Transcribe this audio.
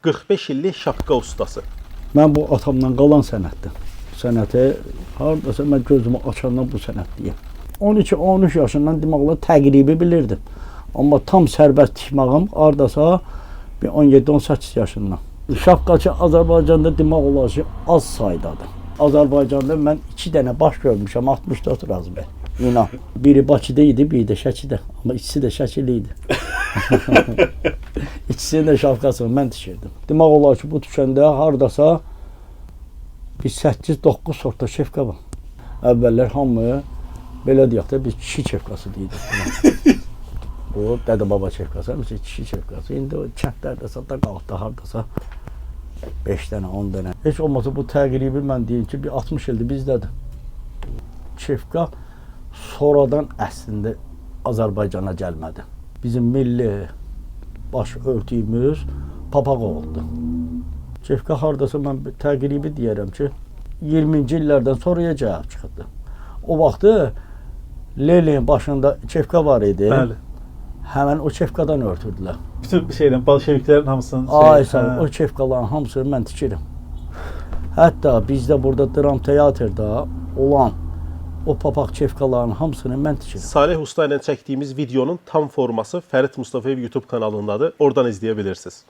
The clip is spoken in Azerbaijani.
45 illik şapka ustası. Mən bu atamdan qalan sənətdir. Sənəti hardasa mən gözümü açandan bu sənətliyəm. 12-13 yaşından deməklə təqribi bilirdim. Amma tam sərbəst tikmağım hardasa bir 17-18 yaşından. Şapkaçı Azərbaycanda demək olar ki, az saydadır. Azərbaycanda mən 2 dənə baş görmüşəm, 64 razı. İnan. Biri Bakıda idi, biri də Şəkidə. Amma ikisi də Şəkili idi. İkisinin də şapkasını mən tikirdim. Demək olar ki, bu tükəndə hardasa bir 8-9 sortda şefka var. Əvvəllər hamı belə deyək də bir kişi şefkası deyirdik. Bu Dədə Baba şefkası, həmişə kişi şefkası. İndi o kəndlərdə da qalxdı hardasa 5 dənə, 10 dənə. Heç olmasa bu təqribi mən deyim ki, bir 60 ildir bizdədir. Şefka sonradan əslində Azərbaycana gəlmədi. Bizim milli baş örtüyümüz papaq oldu. Şefka hardasa mən təqribi deyərəm ki, 20-ci illərdən sonraya cəhət çıxdı. O vaxtı Lelin başında şefka var idi. Bəli. Həmən o şefkadan örtürdülər. Bütün şeydən, bolşeviklərin hamısının Ay sağ o şefkaların hamısını mən tikirim. Hətta bizdə burada dram teatrda olan o papaq şefkaların hamısını mən tikirim. Salih Usta ilə çəkdiyimiz videonun tam forması Fərid Mustafayev YouTube kanalındadır. Oradan izləyə bilirsiniz.